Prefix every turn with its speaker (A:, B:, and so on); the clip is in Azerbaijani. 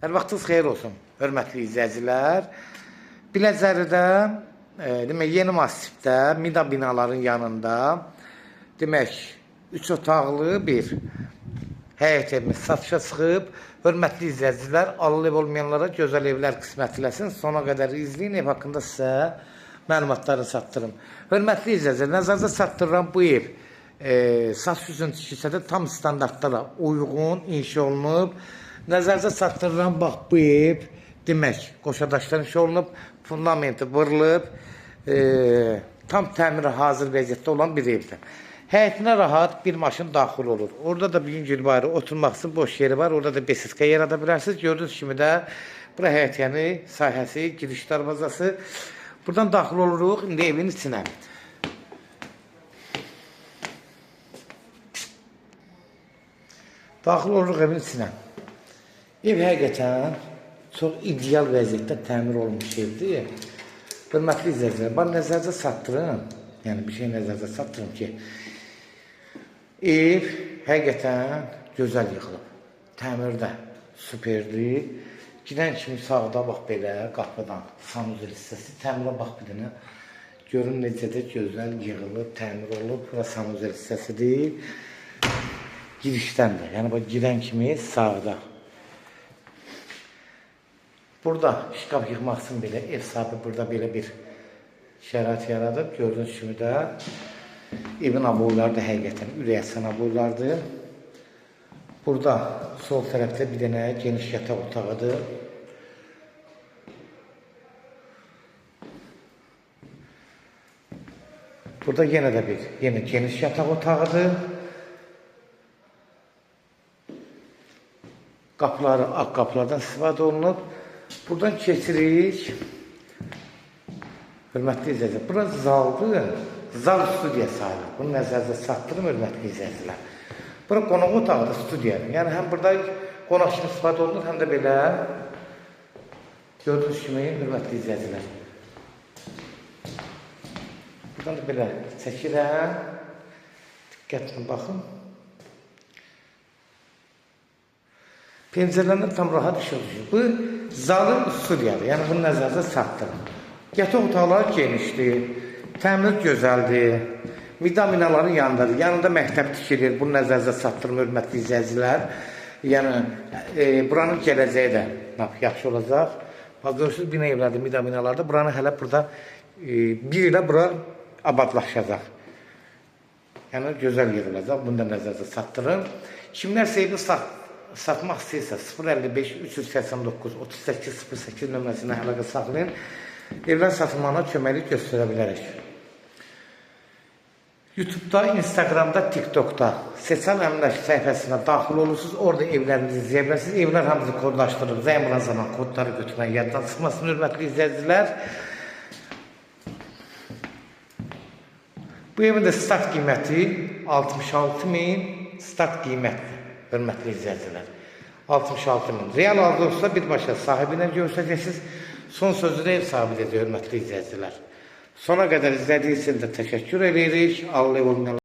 A: Hər vaxtınız xeyir olsun, hörmətli izləyicilər. Biləcəridə, demək, yeni masifdə, Mida binaların yanında, demək, 3 otaqlı bir həyət evimiz satışa çıxıb. Hörmətli izləyicilər, allı ev olmayanlara gözəl evlər qismət eləsin. Sona qədər izləyin, ev haqqında sizə məlumatları çatdırım. Hörmətli izləyicilər, nəzərdə çatdırıram bu ev. Satış üçün tikilsə də tam standartlara uyğun inşa olunub. Nəzərdə çatdırıram, bax bu ev, demək, qoşadaşdan inşa olunub, fundamenti vırılıb, tam təmiri hazır vəziyyətdə olan bir evdir. Həyətinə rahat bir maşın daxil olur. Orada da bir gün bayırı oturmaq üçün boş yeri var, orada da besiska yarada bilərsiniz. Gördüyünüz kimi də bura həyətiyəni, sahəsi, giriş darvazası. Buradan daxil oluruq, indi evin içinə. Daxil oluruq evin içinə. Ev həqiqətən çox ideal vəziyyətdə təmir olunmuş evdir. Hörmətli izləyicilər, bana nəzərdə çatdırın, yəni bir şey nəzərdə çatdırın ki, ev həqiqətən gözəl yıxılıb. Təmirdə superdir. Girən kimi sağda bax belə qapıdan sanuzel hissəsi, təmirə bax bir dənə. Görün necə də gözəl yığılıb, təmir olub. Bura sanuzel hissəsidir. Girişdən də, yəni bax girən kimi sağda. Burada şkaf yıxmaq üçün belə ev sahibi burada belə bir şərait yaradıb. Gördüyünüz kimi də evin aboyları da həqiqətən ürəyasan aboylardır. Burada sol tərəfdə bir dənə geniş yataq otağıdır. Burada yenə də bir geniş yataq otağıdır. Qapıları ağ qapılardan istifadə olunub. Buradan keçirik. Hörmətli izləyicilər, bura zaldır. Zal studiya sahibi. Bunu nəzərdə çatdırım, hörmətli izləyicilər. Bura qonaq otağıdır, studiyadır. Yəni həm burada qonaq kimi istifadə olunur, həm də belə gördüyünüz kimi, hörmətli izləyicilər. Buradan da belə çəkirəm. Diqqətlə baxın. Pəncərələrdən tam rahat işə düşür. Bu zalın studiyadır, yəni bunu nəzərdə çatdırın. Yataq otaqları genişdir, təmir gözəldir, Mida binaların yanındadır. Yanında məktəb tikilir, bunu nəzərdə çatdırın, hörmətli izləyicilər. Yəni, buranın gələcəyi də yaxşı olacaq. Bax, görürsünüz, bina evlərdə, Mida binalarda, buranı hələ burada bir ilə bura abadlaşacaq. Yəni, gözəl yer olacaq, bunu da nəzərdə çatdırın. Kimlərsə evi satmaq istəyirsə 055 389 38 08 nömrəsinə əlaqə saxlayın. Evlər satılmağına köməklik göstərə bilərik. YouTube'da, Instagram'da, TikTok'da Seçən Əmlak səhifəsinə daxil olursunuz. Orada evlərinizi izləyə bilərsiniz. Evlər hamısı kodlaşdırılıb. Zəymıran zaman kodları götürmək yaddan çıxmasın, hörmətli izləyicilər. Bu evin də start qiyməti 66.000 start qiymətdir, hörmətli izləyicilər. 66.000. Real olursa birbaşa sahibi ilə görüşəcəksiniz. Son sözünü ev sahibi deyəcək, hörmətli izləyicilər. Sona qədər izlədiyiniz üçün də təşəkkür edirik. Allah ev olmayanlar.